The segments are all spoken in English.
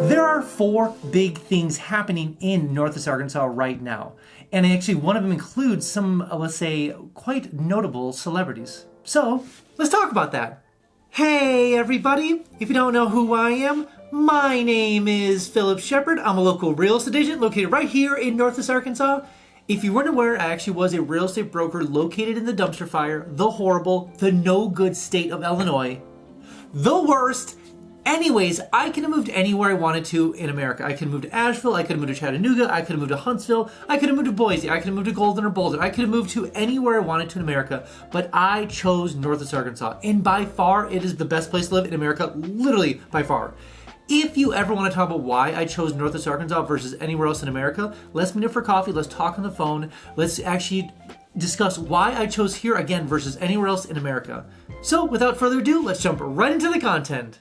There are 4 big things happening in Northwest Arkansas right now. And actually one of them includes some, let's say, quite notable celebrities. So let's talk about that. Hey everybody, if you don't know who I am, my name is Phillip Shepard. I'm a local real estate agent located right here in Northwest Arkansas. If you weren't aware, I actually was a real estate broker located in the dumpster fire, the horrible, the no good state of Illinois. The worst. Anyways, I could have moved anywhere I wanted to in America. I could have moved to Asheville, I could have moved to Chattanooga, I could have moved to Huntsville, I could have moved to Boise, I could have moved to Golden or Boulder, I could have moved to anywhere I wanted to in America, but I chose Northwest Arkansas. And by far, it is the best place to live in America, literally by far. If you ever want to talk about why I chose Northwest Arkansas versus anywhere else in America, let's meet up for coffee, let's talk on the phone, let's actually discuss why I chose here again versus anywhere else in America. So without further ado, let's jump right into the content.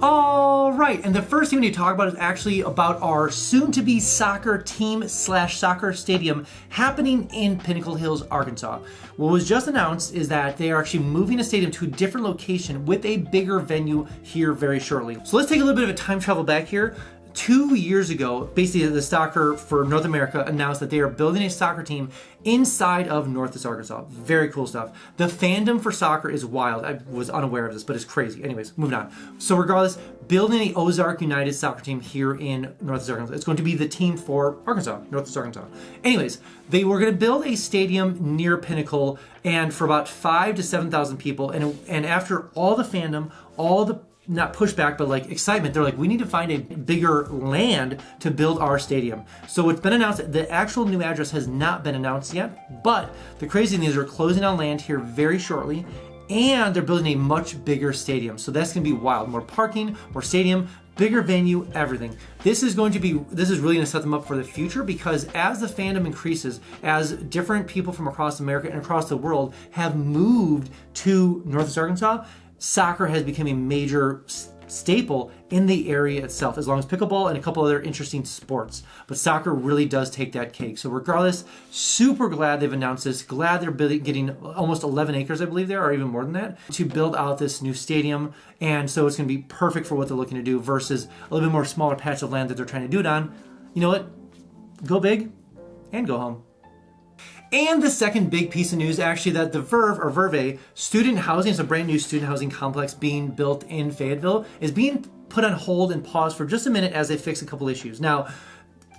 All right, and the first thing we need to talk about is actually about our soon-to-be soccer team / soccer stadium happening in Pinnacle Hills, Arkansas. What was just announced is that they are actually moving a stadium to a different location with a bigger venue here very shortly. So let's take a little bit of a time travel back here. 2 years ago, basically the soccer for North America announced that they are building a soccer team inside of Northwest Arkansas. Very cool stuff. The fandom for soccer is wild. I was unaware of this, but it's crazy. Anyways, moving on. So regardless, building the Ozarks United soccer team here in Northwest Arkansas. It's going to be the team for Arkansas, Northwest Arkansas. Anyways, they were going to build a stadium near Pinnacle and for about 5,000 to 7,000 people. And after all the fandom, all the not pushback, but like excitement, they're like, we need to find a bigger land to build our stadium. So it's been announced, the actual new address has not been announced yet, but the crazy thing is they're closing on land here very shortly, and they're building a much bigger stadium. So that's gonna be wild. More parking, more stadium, bigger venue, everything. This is really gonna set them up for the future, because as the fandom increases, as different people from across America and across the world have moved to Northwest Arkansas, soccer has become a major staple in the area itself, as long as pickleball and a couple other interesting sports. But soccer really does take that cake. So regardless, super glad they've announced this. Glad they're getting almost 11 acres, I believe there, or even more than that, to build out this new stadium. And so it's going to be perfect for what they're looking to do versus a little bit more smaller patch of land that they're trying to do it on. You know what? Go big and go home. And the second big piece of news, actually, that the Verve student housing, it's a brand new student housing complex being built in Fayetteville, is being put on hold and paused for just a minute as they fix a couple issues. Now,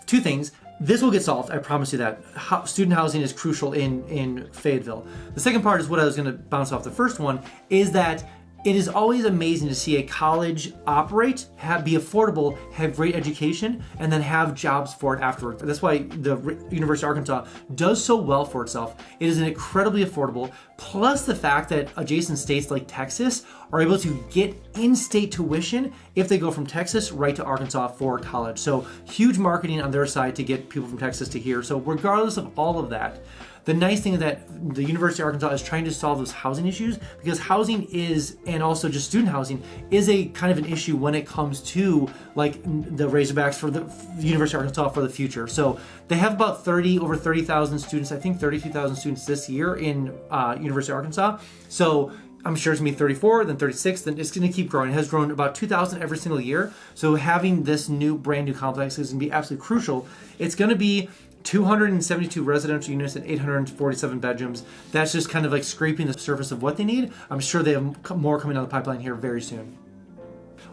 2 things. This will get solved, I promise you that. Student housing is crucial in Fayetteville. The second part is what I was going to bounce off the first one, is that it is always amazing to see a college operate, be affordable, have great education, and then have jobs for it afterwards. That's why the University of Arkansas does so well for itself. It is incredibly affordable, plus the fact that adjacent states like Texas are able to get in-state tuition if they go from Texas right to Arkansas for college. So huge marketing on their side to get people from Texas to here. So regardless of all of that, the nice thing is that the University of Arkansas is trying to solve those housing issues, because housing is, and also just student housing, is a kind of an issue when it comes to like the Razorbacks for the University of Arkansas for the future. So they have about over 30,000 students, I think 32,000 students this year in University of Arkansas. So I'm sure it's going to be 34, then 36, then it's going to keep growing. It has grown about 2,000 every single year. So having this brand new complex is going to be absolutely crucial. It's going to be 272 residential units and 847 bedrooms. That's just kind of like scraping the surface of what they need. I'm sure they have more coming down the pipeline here very soon.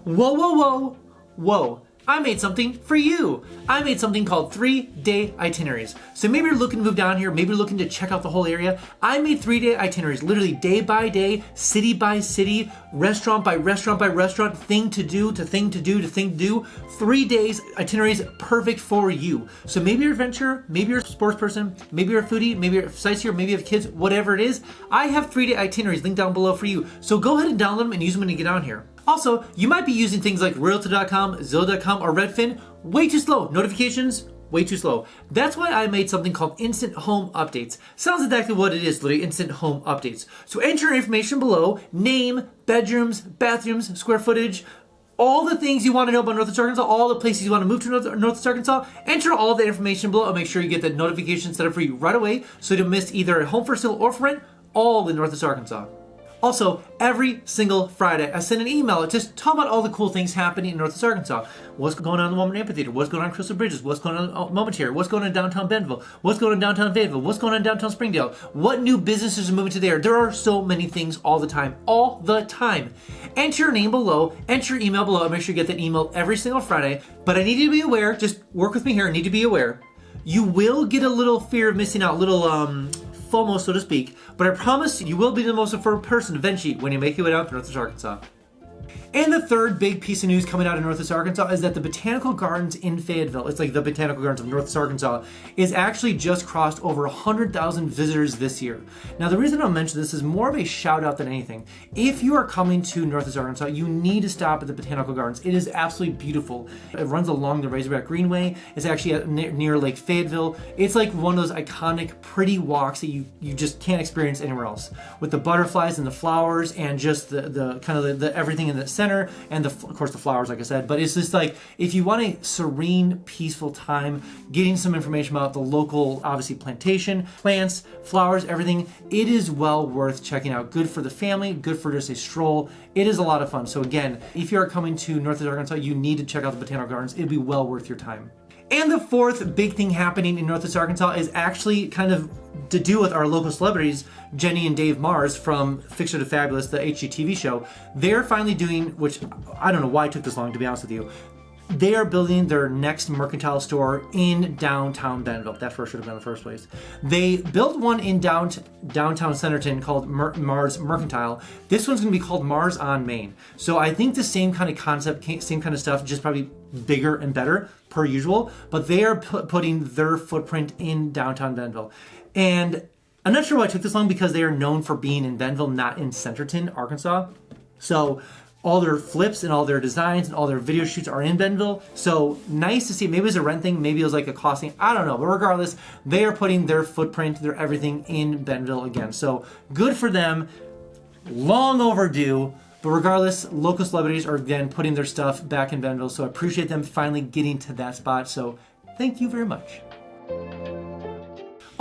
Whoa, whoa, whoa, whoa. I made something for you. I made something called 3-day itineraries. So maybe you're looking to move down here, maybe you're looking to check out the whole area. I made 3-day itineraries, literally day by day, city by city, restaurant by restaurant by restaurant, thing to do to thing to do to thing to do. 3 days itineraries perfect for you. So maybe you're an adventurer, maybe you're a sports person, maybe you're a foodie, maybe you're a sightseer, maybe you have kids, whatever it is. I have 3-day itineraries linked down below for you. So go ahead and download them and use them when you get on here. Also, you might be using things like Realtor.com, Zillow.com, or Redfin. Way too slow. Notifications, way too slow. That's why I made something called Instant Home Updates. Sounds exactly what it is, literally Instant Home Updates. So enter your information below, name, bedrooms, bathrooms, square footage, all the things you want to know about Northwest Arkansas, all the places you want to move to Northwest Arkansas. Enter all the information below and make sure you get the notification set up for you right away so you don't miss either a home for sale or for rent, all in Northwest Arkansas. Also, every single Friday, I send an email just talking about all the cool things happening in Northwest Arkansas. What's going on in the Woman Amphitheater? What's going on in Crystal Bridges? What's going on in Momentary? What's going on in downtown Bentonville? What's going on in downtown Fayetteville? What's going on in downtown Springdale? What new businesses are moving to there? There are so many things all the time. All the time. Enter your name below, enter your email below, and make sure you get that email every single Friday. But I need you to be aware, just work with me here, I need you to be aware. You will get a little fear of missing out, little FOMO, so to speak, but I promise you will be the most preferred person eventually when you make your way out to Northwest Arkansas. And the third big piece of news coming out of Northwest Arkansas is that the Botanical Gardens in Fayetteville, it's like the Botanical Gardens of Northwest Arkansas, is actually just crossed over 100,000 visitors this year. Now, the reason I'll mention this is more of a shout out than anything. If you are coming to Northwest Arkansas, you need to stop at the Botanical Gardens. It is absolutely beautiful. It runs along the Razorback Greenway. It's actually near Lake Fayetteville. It's like one of those iconic, pretty walks that you just can't experience anywhere else. With the butterflies and the flowers and just the kind of the everything in the center and of course the flowers, like I said. But it's just like, if you want a serene, peaceful time, getting some information about the local, obviously, plantation, plants, flowers, everything, it is well worth checking out. Good for the family, good for just a stroll. It is a lot of fun. So again, if you are coming to Northwest Arkansas, you need to check out the Botanical Gardens. It'd be well worth your time. And the fourth big thing happening in Northwest Arkansas is actually kind of to do with our local celebrities, Jenny and Dave Mars from Fiction to Fabulous, the HGTV show. They're finally doing, which I don't know why it took this long, to be honest with you. They are building their next mercantile store in downtown Bentonville. That's where it should have been in the first place. They built one in downtown Centerton called Mars Mercantile. This one's going to be called Mars on Main. So I think the same kind of concept, same kind of stuff, just probably bigger and better per usual. But they are putting their footprint in downtown Bentonville. And I'm not sure why it took this long, because they are known for being in Bentonville, not in Centerton, Arkansas. So all their flips and all their designs and all their video shoots are in Bentonville. So nice to see. Maybe it was a rent thing. Maybe it was like a cost thing. I don't know. But regardless, they are putting their footprint, their everything in Bentonville again. So good for them. Long overdue. But regardless, local celebrities are again putting their stuff back in Bentonville. So I appreciate them finally getting to that spot. So thank you very much.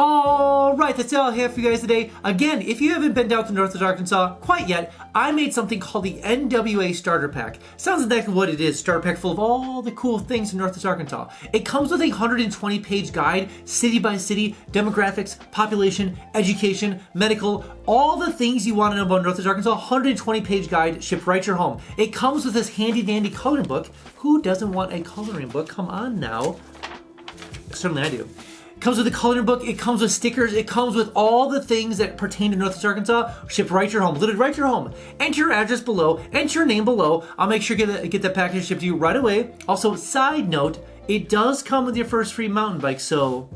All right, that's all I have for you guys today. Again, if you haven't been down to Northwest Arkansas quite yet, I made something called the NWA Starter Pack. Sounds exactly what it is, starter pack full of all the cool things in Northwest Arkansas. It comes with a 120-page guide, city by city, demographics, population, education, medical, all the things you want to know about Northwest Arkansas. 120-page guide shipped right to your home. It comes with this handy-dandy coloring book. Who doesn't want a coloring book? Come on now. Certainly I do. Comes with a coloring book, it comes with stickers, it comes with all the things that pertain to Northwest Arkansas, shipped right to your home, literally right to your home. Enter your address below, enter your name below. I'll make sure to get that package shipped to you right away. Also, side note, it does come with your first free mountain bike, so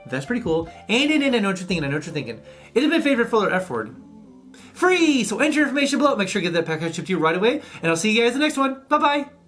that's pretty cool. And I know what you're thinking, It is my favorite filler F word. Free! So enter your information below, make sure to get that package shipped to you right away, and I'll see you guys in the next one. Bye-bye!